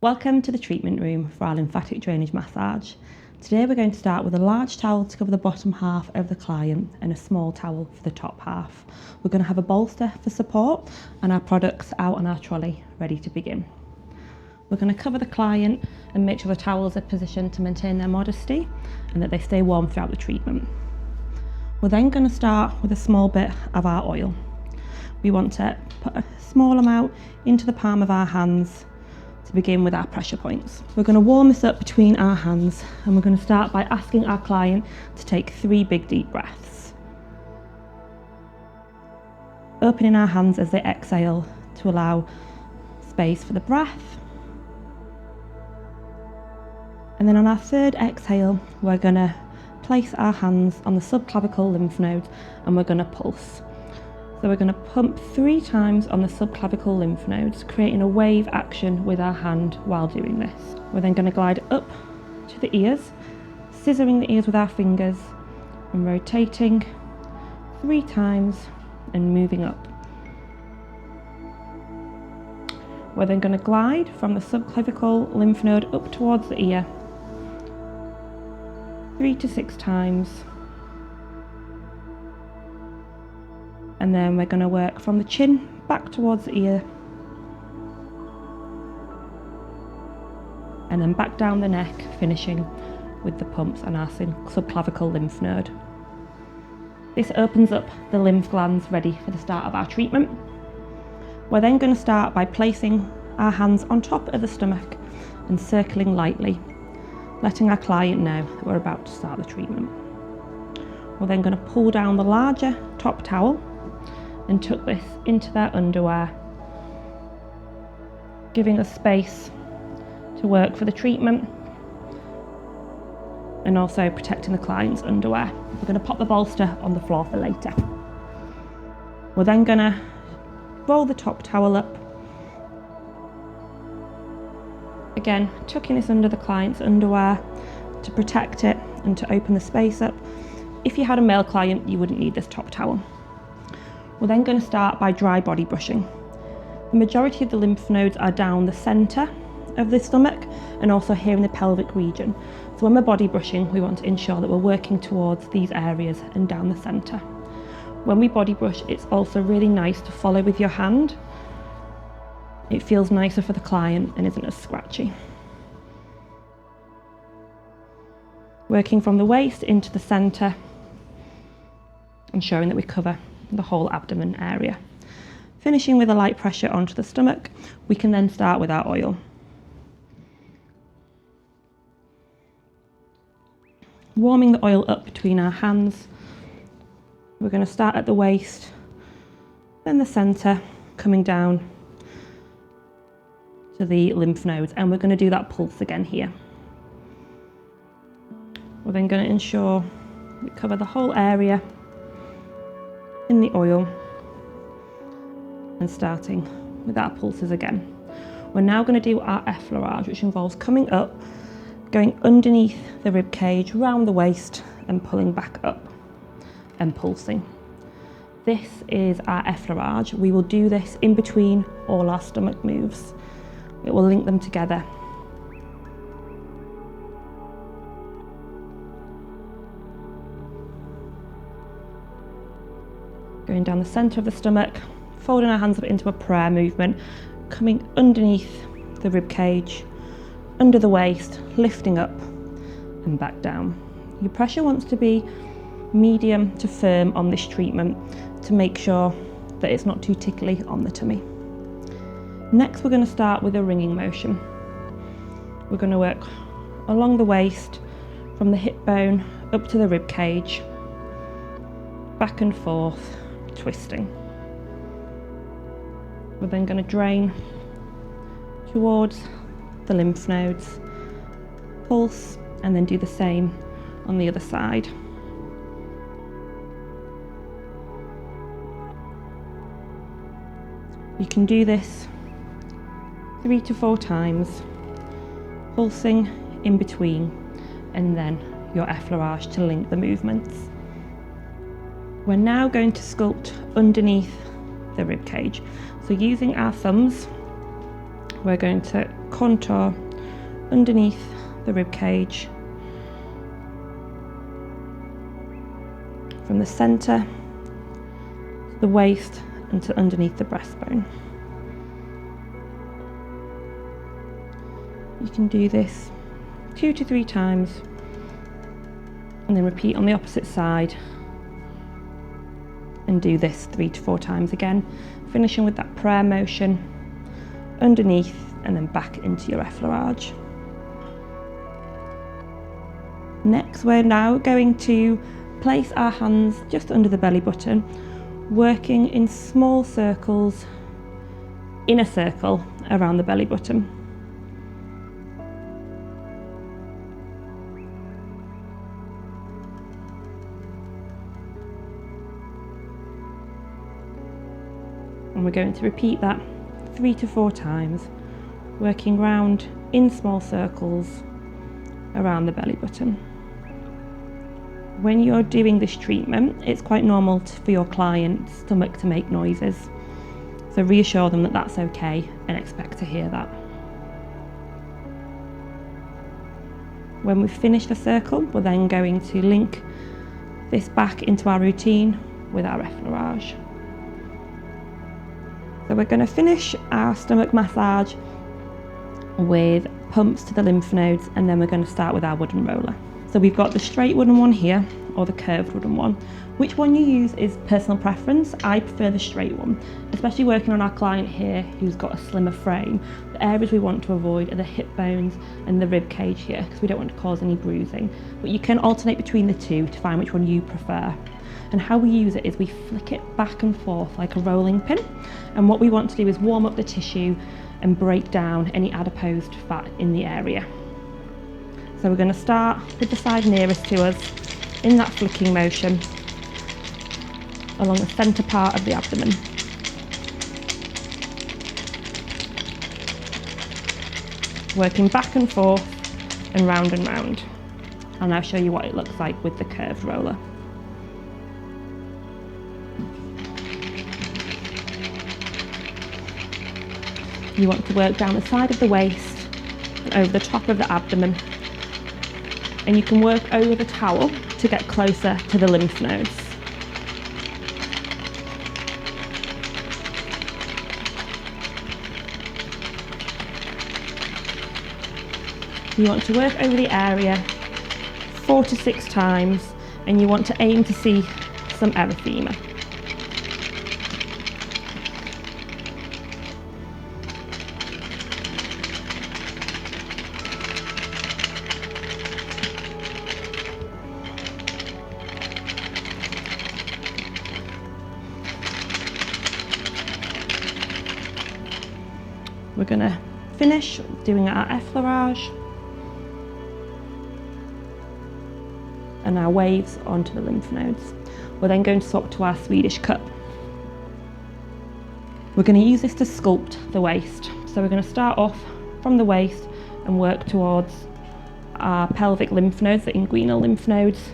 Welcome to the treatment room for our lymphatic drainage massage. Today we're going to start with a large towel to cover the bottom half of the client and a small towel for the top half. We're going to have a bolster for support and our products out on our trolley ready to begin. We're going to cover the client and make sure the towels are positioned to maintain their modesty and that they stay warm throughout the treatment. We're then going to start with a small bit of our oil. We want to put a small amount into the palm of our hands to begin with our pressure points. We're going to warm this up between our hands and we're going to start by asking our client to take 3 big deep breaths. Opening our hands as they exhale to allow space for the breath. And then on our third exhale, we're going to place our hands on the subclavicle lymph nodes and we're going to pulse. So we're going to pump 3 times on the subclavicle lymph nodes, creating a wave action with our hand while doing this. We're then going to glide up to the ears, scissoring the ears with our fingers and rotating 3 times and moving up. We're then going to glide from the subclavicle lymph node up towards the ear 3 to 6 times. And then we're going to work from the chin back towards the ear and then back down the neck, finishing with the pumps on our subclavicle lymph node. This opens up the lymph glands ready for the start of our treatment. We're then going to start by placing our hands on top of the stomach and circling lightly, letting our client know that we're about to start the treatment. We're then going to pull down the larger top towel and tuck this into their underwear, giving us space to work for the treatment and also protecting the client's underwear. We're going to pop the bolster on the floor for later. We're then going to roll the top towel up, again tucking this under the client's underwear to protect it and to open the space up. If you had a male client, you wouldn't need this top towel. We're then going to start by dry body brushing. The majority of the lymph nodes are down the centre of the stomach and also here in the pelvic region. So when we're body brushing, we want to ensure that we're working towards these areas and down the centre. When we body brush, it's also really nice to follow with your hand. It feels nicer for the client and isn't as scratchy. Working from the waist into the centre, ensuring that we cover the whole abdomen area. Finishing with a light pressure onto the stomach, we can then start with our oil. Warming the oil up between our hands, we're going to start at the waist, then the centre, coming down to the lymph nodes, and we're going to do that pulse again here. We're then going to ensure we cover the whole area in the oil and starting with our pulses again. We're now going to do our effleurage, which involves coming up, going underneath the rib cage, round the waist and pulling back up and pulsing. This is our effleurage. We will do this in between all our stomach moves. It will link them together. Going down the centre of the stomach, folding our hands up into a prayer movement, coming underneath the rib cage, under the waist, lifting up and back down. Your pressure wants to be medium to firm on this treatment to make sure that it's not too tickly on the tummy. Next, we're going to start with a ringing motion. We're going to work along the waist, from the hip bone up to the rib cage, back and forth, twisting. We're then going to drain towards the lymph nodes, pulse, and then do the same on the other side. You can do this 3 to 4 times, pulsing in between, and then your effleurage to link the movements. We're now going to sculpt underneath the rib cage. So using our thumbs, we're going to contour underneath the rib cage from the centre, the waist, and to underneath the breastbone. You can do this 2 to 3 times and then repeat on the opposite side and do this 3 to 4 times again, finishing with that prayer motion underneath and then back into your effleurage. Next, we're now going to place our hands just under the belly button, working in small circles in a circle around the belly button. And we're going to repeat that 3 to 4 times, working round in small circles around the belly button. When you're doing this treatment, it's quite normal for your client's stomach to make noises. So reassure them that that's okay and expect to hear that. When we've finished the circle, we're then going to link this back into our routine with our effleurage. So we're going to finish our stomach massage with pumps to the lymph nodes, and then we're going to start with our wooden roller. So we've got the straight wooden one here or the curved wooden one. Which one you use is personal preference. I prefer the straight one, especially working on our client here who's got a slimmer frame. The areas we want to avoid are the hip bones and the rib cage here, because we don't want to cause any bruising. But you can alternate between the two to find which one you prefer. And how we use it is we flick it back and forth like a rolling pin. And what we want to do is warm up the tissue and break down any adipose fat in the area. So we're going to start with the side nearest to us in that flicking motion along the centre part of the abdomen. Working back and forth and round. I'll now show you what it looks like with the curved roller. You want to work down the side of the waist and over the top of the abdomen. And you can work over the towel to get closer to the lymph nodes. You want to work over the area 4 to 6 times, and you want to aim to see some erythema. We're going to finish doing our effleurage and our waves onto the lymph nodes. We're then going to swap to our Swedish cup. We're going to use this to sculpt the waist. So we're going to start off from the waist and work towards our pelvic lymph nodes, the inguinal lymph nodes.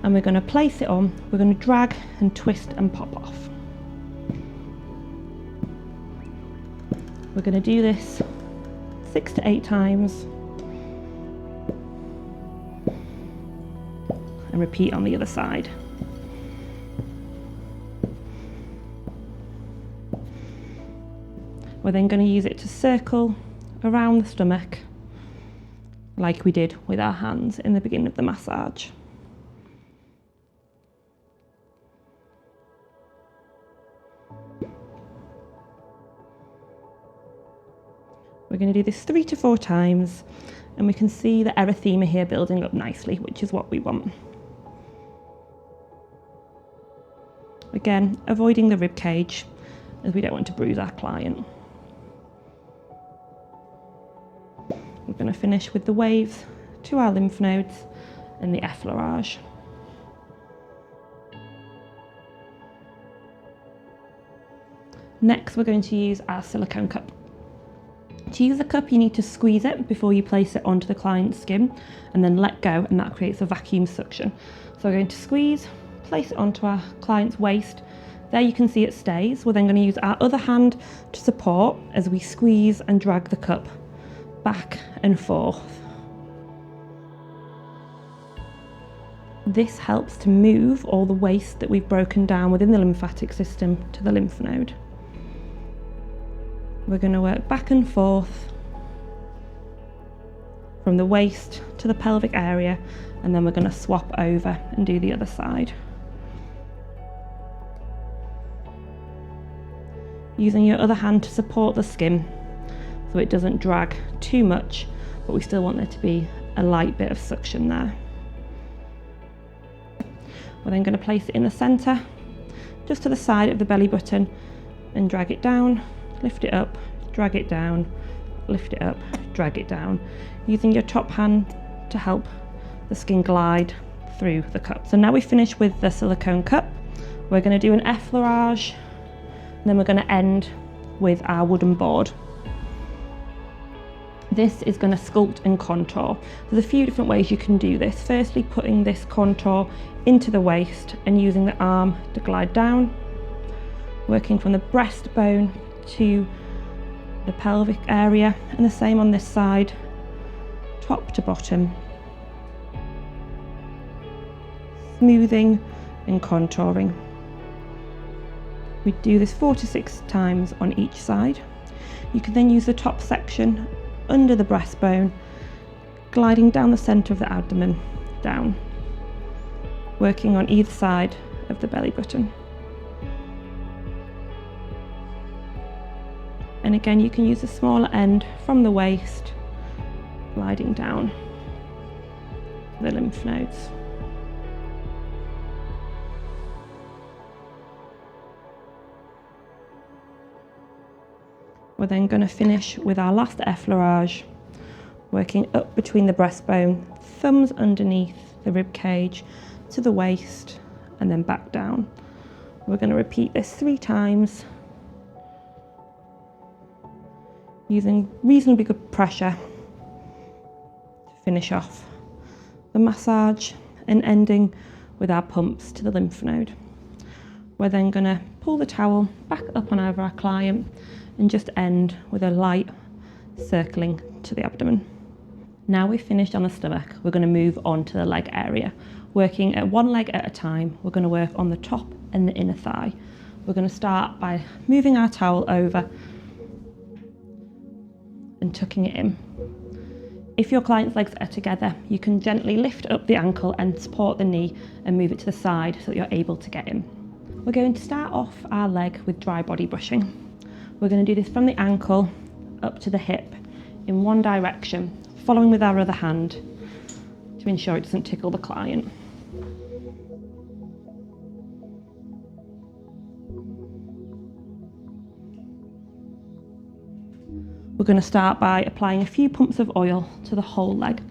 And we're going to place it on. We're going to drag and twist and pop off. We're going to do this 6 to 8 times and repeat on the other side. We're then going to use it to circle around the stomach like we did with our hands in the beginning of the massage. We're going to do this 3 to 4 times, and we can see the erythema here building up nicely, which is what we want. Again, avoiding the rib cage, as we don't want to bruise our client. We're going to finish with the waves to our lymph nodes and the effleurage. Next, we're going to use our silicone cup. To use the cup, you need to squeeze it before you place it onto the client's skin and then let go, and that creates a vacuum suction. So we're going to squeeze, place it onto our client's waist, There you can see it stays. We're then going to use our other hand to support as we squeeze and drag the cup back and forth. This helps to move all the waste that we've broken down within the lymphatic system to the lymph node. We're going to work back and forth from the waist to the pelvic area, and then we're going to swap over and do the other side. Using your other hand to support the skin so it doesn't drag too much, but we still want there to be a light bit of suction there. We're then going to place it in the centre, just to the side of the belly button, and drag it down, lift it up, drag it down, lift it up, drag it down, using your top hand to help the skin glide through the cup. So now we've finished with the silicone cup. We're going to do an effleurage, and then we're going to end with our wooden board. This is going to sculpt and contour. There's a few different ways you can do this. Firstly, putting this contour into the waist and using the arm to glide down, working from the breastbone to the pelvic area, and the same on this side, top to bottom, smoothing and contouring. We do this 4 to 6 times on each side. You can then use the top section under the breastbone, gliding down the centre of the abdomen, down, working on either side of the belly button. And again, you can use the smaller end from the waist, gliding down the lymph nodes. We're then going to finish with our last effleurage, working up between the breastbone, thumbs underneath the rib cage to the waist, and then back down. We're going to repeat this 3 times, using reasonably good pressure to finish off the massage, and ending with our pumps to the lymph node. We're then going to pull the towel back up on over our client and just end with a light circling to the abdomen. Now we've finished on the stomach, we're going to move on to the leg area. Working at one leg at a time, we're going to work on the top and the inner thigh. We're going to start by moving our towel over and tucking it in. If your client's legs are together, you can gently lift up the ankle and support the knee and move it to the side so that you're able to get in. We're going to start off our leg with dry body brushing. We're going to do this from the ankle up to the hip in one direction, following with our other hand to ensure it doesn't tickle the client. We're going to start by applying a few pumps of oil to the whole leg.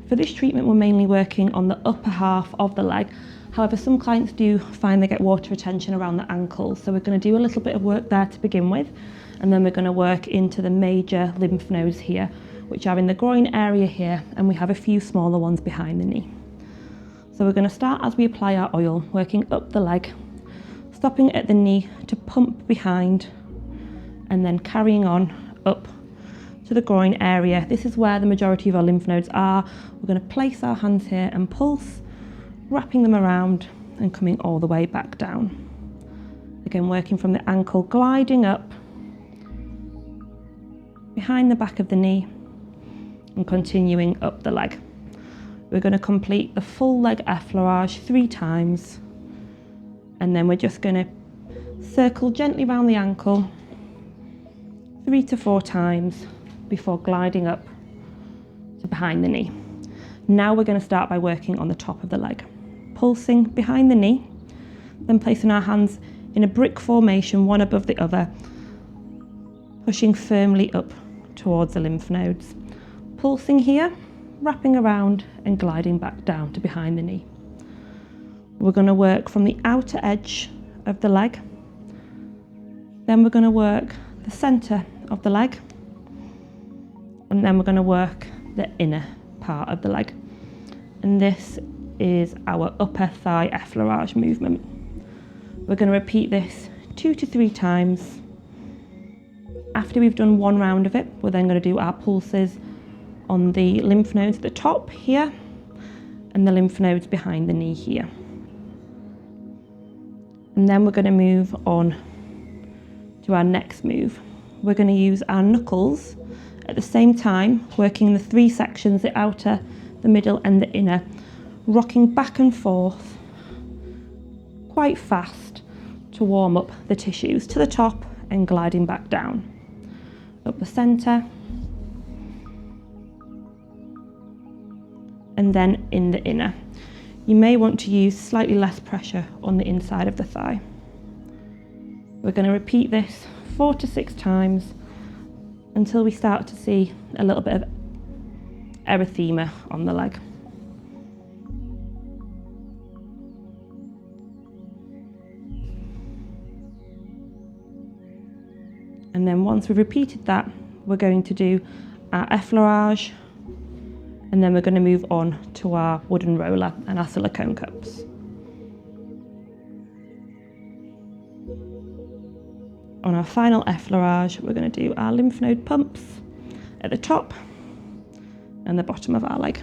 For this treatment, we're mainly working on the upper half of the leg. However, some clients do find they get water retention around the ankles, so we're going to do a little bit of work there to begin with, and then we're going to work into the major lymph nodes here, which are in the groin area here, and we have a few smaller ones behind the knee. So we're going to start as we apply our oil, working up the leg, stopping at the knee to pump behind, and then carrying on up to the groin area. This is where the majority of our lymph nodes are. We're going to place our hands here and pulse, wrapping them around and coming all the way back down. Again, working from the ankle, gliding up behind the back of the knee and continuing up the leg. We're going to complete the full leg effleurage 3 times, and then we're just going to circle gently around the ankle 3 to 4 times before gliding up to behind the knee. Now we're going to start by working on the top of the leg, pulsing behind the knee, then placing our hands in a brick formation, one above the other, pushing firmly up towards the lymph nodes. Pulsing here, wrapping around and gliding back down to behind the knee. We're going to work from the outer edge of the leg, then we're going to work the centre of the leg, and then we're going to work the inner part of the leg. And this is our upper thigh effleurage movement. We're We're going to repeat this 2 to 3 times. After we've done one round of it, we're then going to do our pulses on the lymph nodes at the top here and the lymph nodes behind the knee here. And then we're going to move on to our next move. We're going to use our knuckles at the same time, working the 3 sections, the outer, the middle and the inner, rocking back and forth quite fast to warm up the tissues to the top and gliding back down, up the centre and then in the inner. You may want to use slightly less pressure on the inside of the thigh. We're going to repeat this 4 to 6 times until we start to see a little bit of erythema on the leg. And then once we've repeated that, we're going to do our effleurage, and then we're going to move on to our wooden roller and our silicone cups. On our final effleurage, we're going to do our lymph node pumps at the top and the bottom of our leg.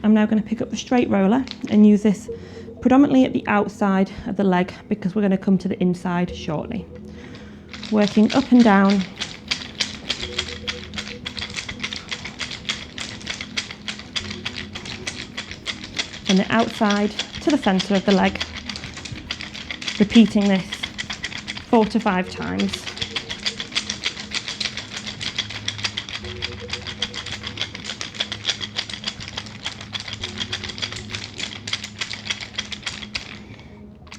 I'm now going to pick up the straight roller and use this predominantly at the outside of the leg because we're going to come to the inside shortly. Working up and down from the outside to the centre of the leg, repeating this 4 to 5 times.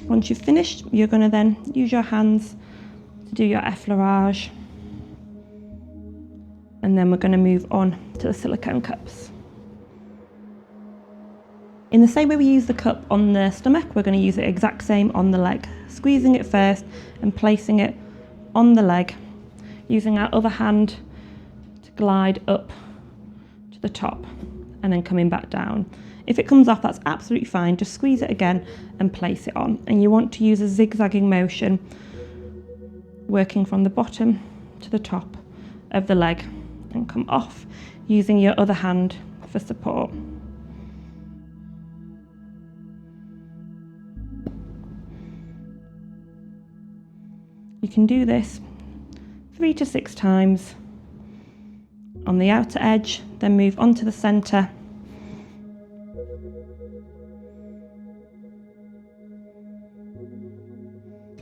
Once you've finished, you're going to then use your hands to do your effleurage, and then we're going to move on to the silicone cups. In the same way we use the cup on the stomach, we're going to use it exact same on the leg, squeezing it first and placing it on the leg, using our other hand to glide up to the top and then coming back down. If it comes off, that's absolutely fine. Just squeeze it again and place it on. And you want to use a zigzagging motion, working from the bottom to the top of the leg and come off, using your other hand for support. You can do this 3 to 6 times on the outer edge, then move on to the centre.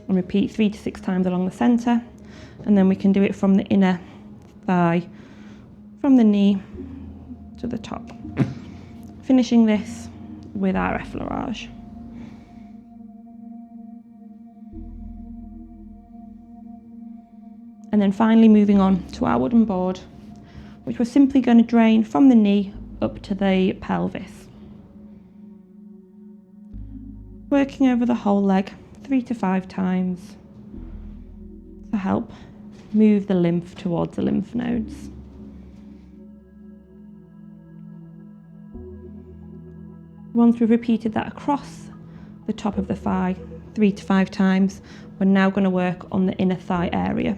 And repeat 3 to 6 times along the centre, and then we can do it from the inner thigh, from the knee to the top, finishing this with our effleurage. And then finally moving on to our wooden board, which we're simply going to drain from the knee up to the pelvis. Working over the whole leg 3 to 5 times to help move the lymph towards the lymph nodes. Once we've repeated that across the top of the thigh 3 to 5 times, we're now going to work on the inner thigh area.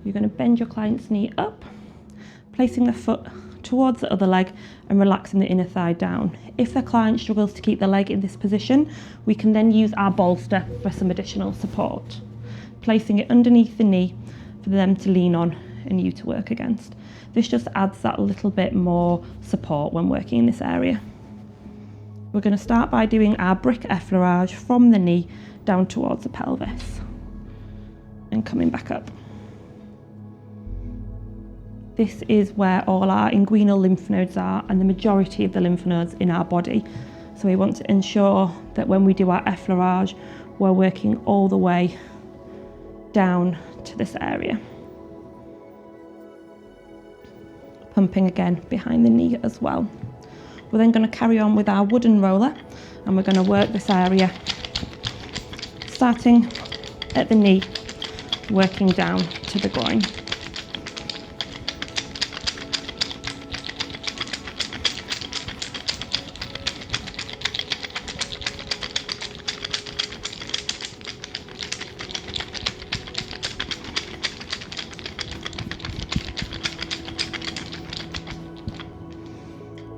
You're going to bend your client's knee up, placing the foot towards the other leg and relaxing the inner thigh down. If the client struggles to keep the leg in this position, we can then use our bolster for some additional support, placing it underneath the knee for them to lean on and you to work against. This just adds that little bit more support when working in this area. We're going to start by doing our brick effleurage from the knee down towards the pelvis and coming back up. This is where all our inguinal lymph nodes are and the majority of the lymph nodes in our body. So we want to ensure that when we do our effleurage, we're working all the way down to this area. Pumping again behind the knee as well. We're then going to carry on with our wooden roller and we're going to work this area, starting at the knee, working down to the groin.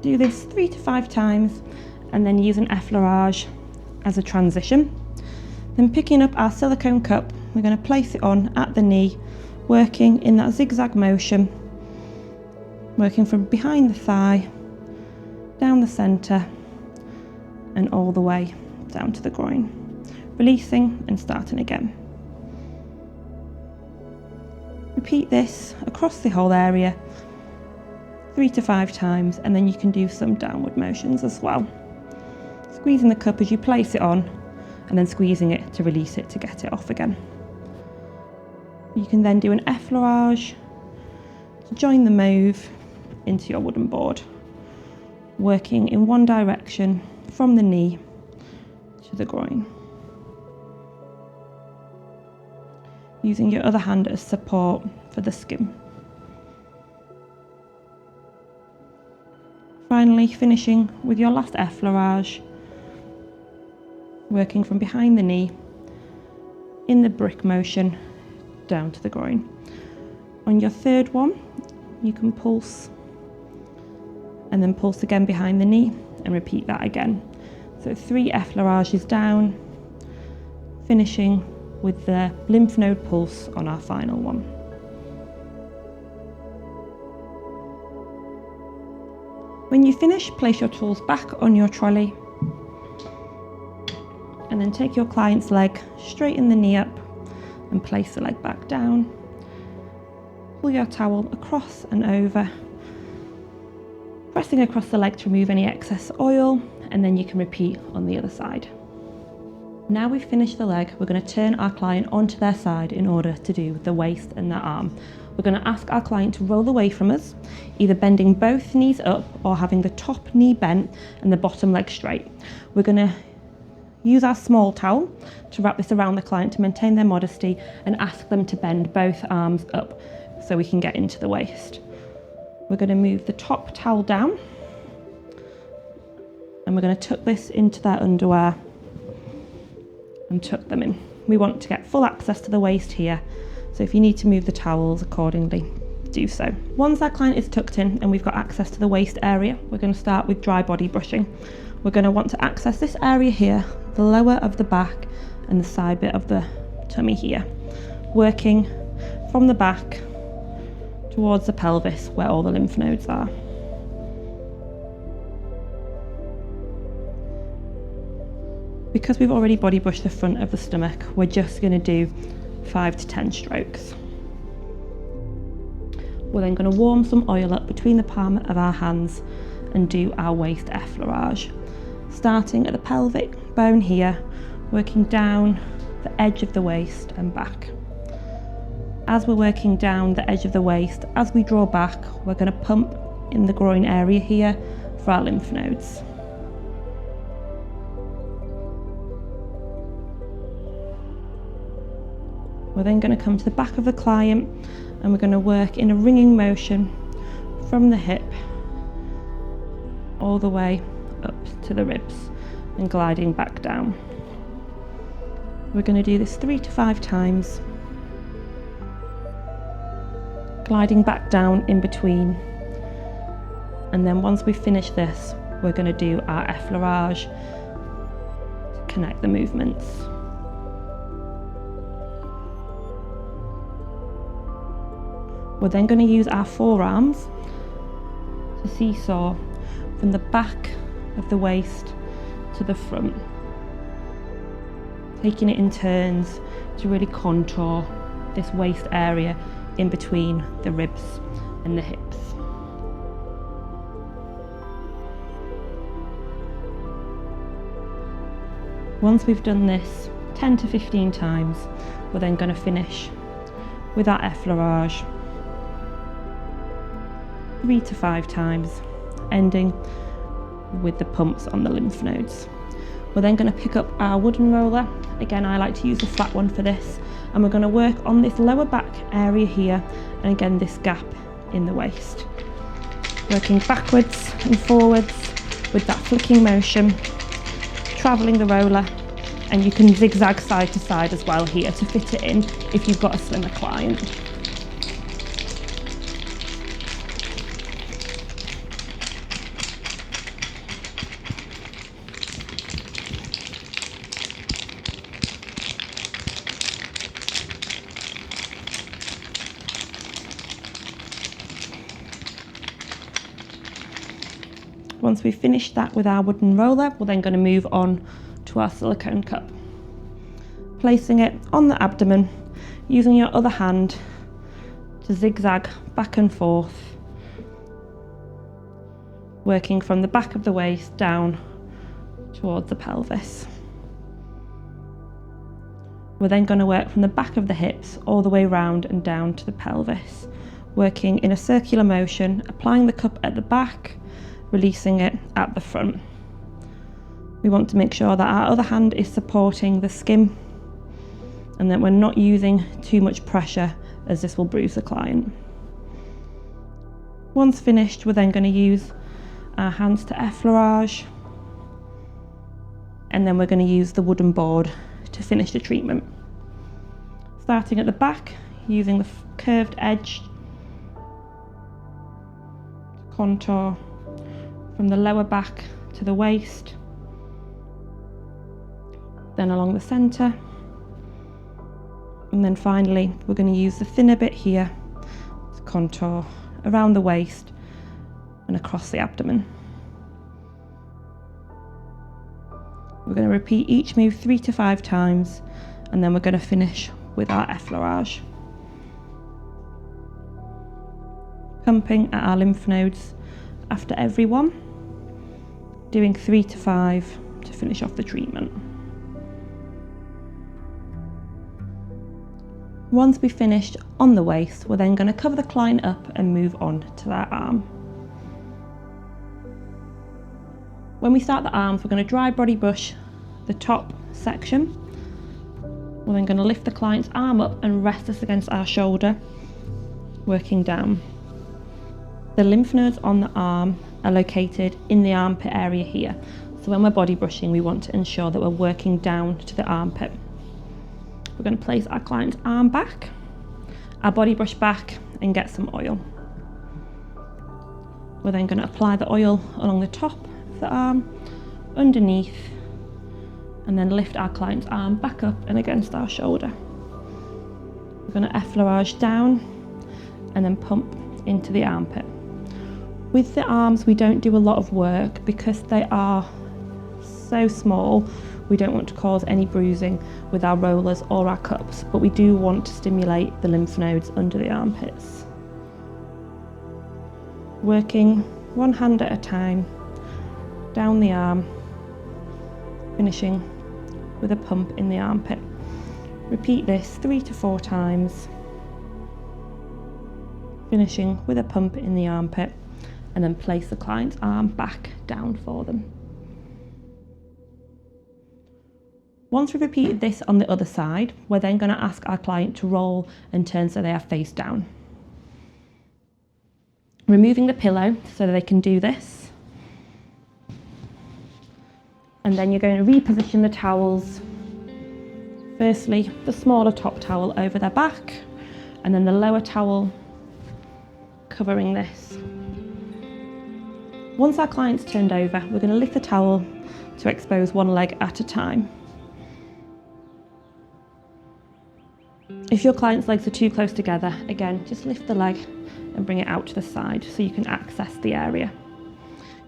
Do this 3 to 5 times and then use an effleurage as a transition. Then picking up our silicone cup, we're going to place it on at the knee, working in that zigzag motion, working from behind the thigh, down the centre and all the way down to the groin, releasing and starting again. Repeat this across the whole area 3 to 5 times, and then you can do some downward motions as well. Squeezing the cup as you place it on and then squeezing it to release it to get it off again. You can then do an effleurage to join the move into your wooden board, working in one direction from the knee to the groin. Using your other hand as support for the skin. Finally, finishing with your last effleurage, working from behind the knee in the brick motion down to the groin. On your third one, you can pulse and then pulse again behind the knee and repeat that again. So 3 effleurages down, finishing with the lymph node pulse on our final one. When you finish, place your tools back on your trolley and then take your client's leg, straighten the knee up and place the leg back down. Pull your towel across and over, pressing across the leg to remove any excess oil, and then you can repeat on the other side. Now we've finished the leg, we're going to turn our client onto their side in order to do the waist and the arm. We're going to ask our client to roll away from us, either bending both knees up or having the top knee bent and the bottom leg straight. We're going to use our small towel to wrap this around the client to maintain their modesty and ask them to bend both arms up so we can get into the waist. We're going to move the top towel down and we're going to tuck this into their underwear and tuck them in. We want to get full access to the waist here, so if you need to move the towels accordingly, do so. Once our client is tucked in and we've got access to the waist area, we're going to start with dry body brushing. We're going to want to access this area here, the lower of the back and the side bit of the tummy here, working from the back towards the pelvis where all the lymph nodes are. Because we've already body brushed the front of the stomach, we're just going to do 5 to 10 strokes. We're then going to warm some oil up between the palm of our hands and do our waist effleurage. Starting at the pelvic bone here, working down the edge of the waist and back. As we're working down the edge of the waist, as we draw back, we're going to pump in the groin area here for our lymph nodes. We're then going to come to the back of the client and we're going to work in a ringing motion from the hip all the way up to the ribs and gliding back down. We're going to do this 3 to 5 times, gliding back down in between, and then once we finish this, we're going to do our effleurage to connect the movements. We're then going to use our forearms to seesaw from the back of the waist to the front, taking it in turns to really contour this waist area in between the ribs and the hips. Once we've done this 10 to 15 times, we're then going to finish with our effleurage 3 to 5 times, ending with the pumps on the lymph nodes. We're then going to pick up our wooden roller. Again, I like to use the flat one for this, and we're going to work on this lower back area here, and again this gap in the waist. Working backwards and forwards with that flicking motion, travelling the roller, and you can zigzag side to side as well here to fit it in if you've got a slimmer client. Once we've finished that with our wooden roller, we're then going to move on to our silicone cup. Placing it on the abdomen, using your other hand to zigzag back and forth, working from the back of the waist down towards the pelvis. We're then going to work from the back of the hips all the way round and down to the pelvis, working in a circular motion, applying the cup at the back, releasing it at the front. We want to make sure that our other hand is supporting the skin and that we're not using too much pressure, as this will bruise the client. Once finished, we're then going to use our hands to effleurage, and then we're going to use the wooden board to finish the treatment. Starting at the back, using the curved edge to contour from the lower back to the waist, then along the centre, and then finally we're going to use the thinner bit here to contour around the waist and across the abdomen. We're going to repeat each move 3 to 5 times, and then we're going to finish with our effleurage. Pumping at our lymph nodes after every one, doing 3 to 5 to finish off the treatment. Once we've finished on the waist, we're then going to cover the client up and move on to their arm. When we start the arms, we're going to dry body brush the top section. We're then going to lift the client's arm up and rest this against our shoulder, working down. The lymph nodes on the arm are located in the armpit area here. So when we're body brushing, we want to ensure that we're working down to the armpit. We're going to place our client's arm back, our body brush back, and get some oil. We're then going to apply the oil along the top of the arm, underneath, and then lift our client's arm back up and against our shoulder. We're going to effleurage down and then pump into the armpit. With the arms, we don't do a lot of work because they are so small. We don't want to cause any bruising with our rollers or our cups, but we do want to stimulate the lymph nodes under the armpits. Working one hand at a time, down the arm, finishing with a pump in the armpit. Repeat this 3 to 4 times, finishing with a pump in the armpit, and then place the client's arm back down for them. Once we've repeated this on the other side, we're then going to ask our client to roll and turn so they are face down. Removing the pillow so that they can do this. And then you're going to reposition the towels. Firstly, the smaller top towel over their back, and then the lower towel covering this. Once our client's turned over, we're going to lift the towel to expose one leg at a time. If your client's legs are too close together, again, just lift the leg and bring it out to the side so you can access the area.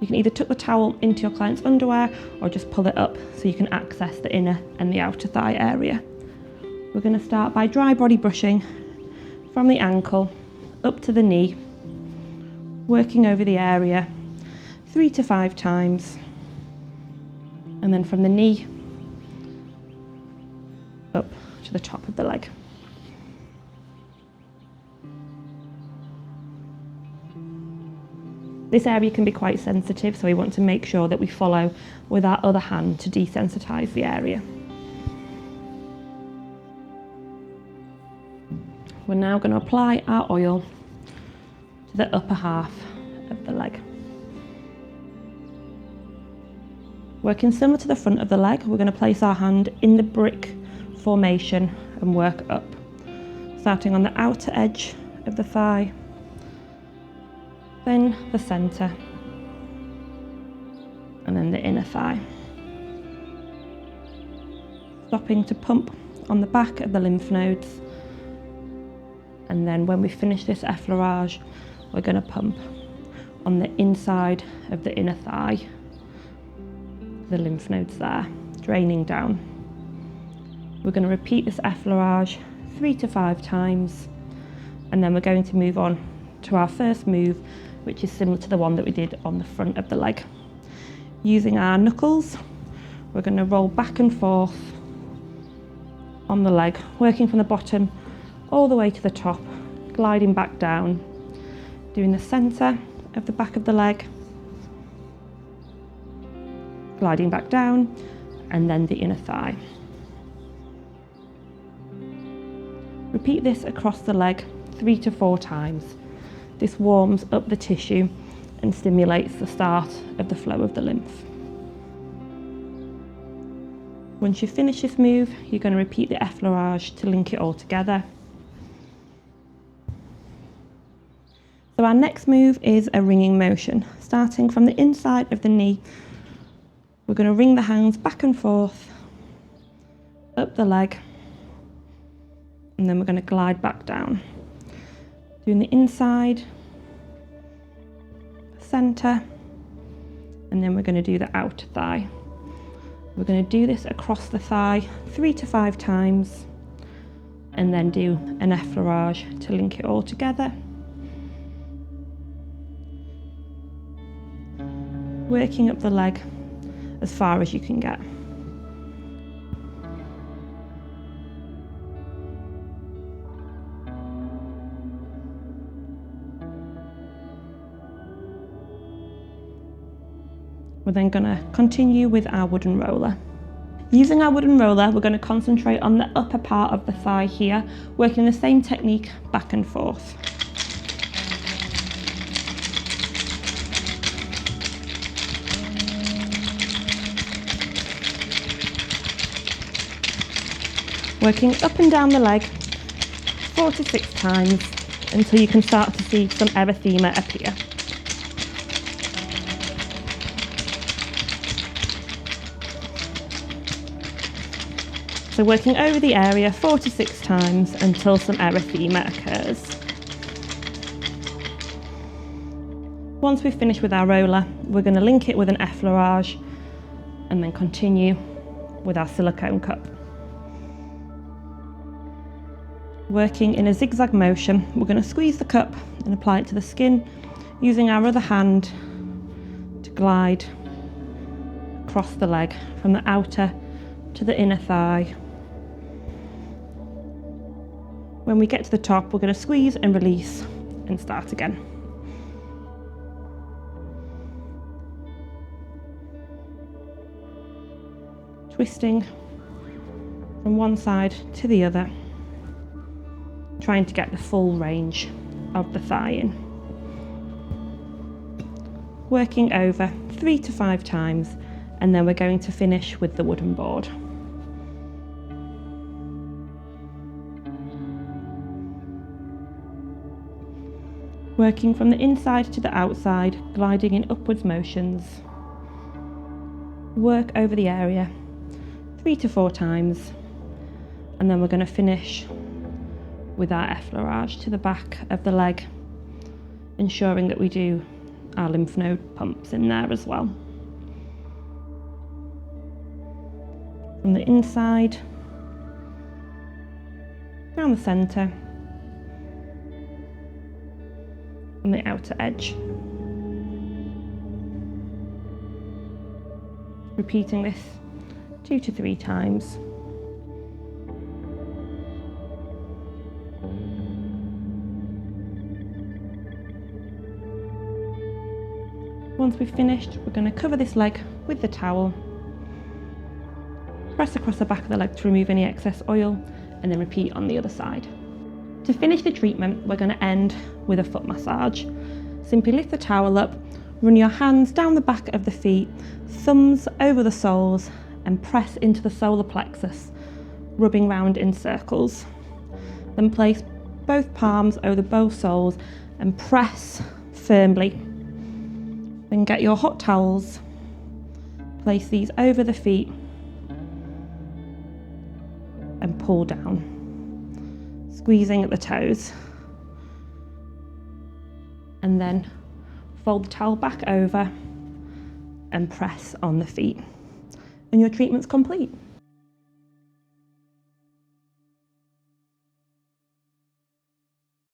You can either tuck the towel into your client's underwear or just pull it up so you can access the inner and the outer thigh area. We're going to start by dry body brushing from the ankle up to the knee, working over the area 3 to 5 times, and then from the knee up to the top of the leg. This area can be quite sensitive, so we want to make sure that we follow with our other hand to desensitize the area. We're now going to apply our oil to the upper half of the leg. Working similar to the front of the leg, we're going to place our hand in the brick formation and work up, starting on the outer edge of the thigh, then the centre, and then the inner thigh. Stopping to pump on the back of the lymph nodes, and then when we finish this effleurage, we're going to pump on the inside of the inner thigh, the lymph nodes there, draining down. We're going to repeat this effleurage 3 to 5 times, and then we're going to move on to our first move, which is similar to the one that we did on the front of the leg. Using our knuckles, we're going to roll back and forth on the leg, working from the bottom all the way to the top, gliding back down, doing the centre of the back of the leg, gliding back down, and then the inner thigh. Repeat this across the leg 3 to 4 times. This warms up the tissue and stimulates the start of the flow of the lymph. Once you finish this move, you're going to repeat the effleurage to link it all together. So our next move is a ringing motion. Starting from the inside of the knee, we're going to ring the hands back and forth, up the leg, and then we're going to glide back down. Doing the inside, centre, and then we're going to do the outer thigh. We're going to do this across the thigh 3 to 5 times, and then do an effleurage to link it all together. Working up the leg as far as you can get. We're then going to continue with our wooden roller. Using our wooden roller, we're going to concentrate on the upper part of the thigh here, working the same technique back and forth. Working up and down the leg 4 to 6 times until you can start to see some erythema appear. So working over the area 4 to 6 times until some erythema occurs. Once we've finished with our roller, we're going to link it with an effleurage and then continue with our silicone cup. Working in a zigzag motion, we're going to squeeze the cup and apply it to the skin, using our other hand to glide across the leg from the outer to the inner thigh. When we get to the top, we're going to squeeze and release and start again. Twisting from one side to the other, trying to get the full range of the thigh in. Working over 3 to 5 times, and then we're going to finish with the wooden board. Working from the inside to the outside, gliding in upwards motions. Work over the area 3 to 4 times, and then we're going to finish with our effleurage to the back of the leg, ensuring that we do our lymph node pumps in there as well. From the inside, down the centre, on the outer edge. Repeating this 2 to 3 times. Once we've finished, we're going to cover this leg with the towel, press across the back of the leg to remove any excess oil, and then repeat on the other side. To finish the treatment, we're going to end with a foot massage. Simply lift the towel up, run your hands down the back of the feet, thumbs over the soles, and press into the solar plexus, rubbing round in circles. Then place both palms over both soles and press firmly. Then get your hot towels, place these over the feet and pull down, squeezing at the toes. And then Fold the towel back over and press on the feet. And your treatment's complete.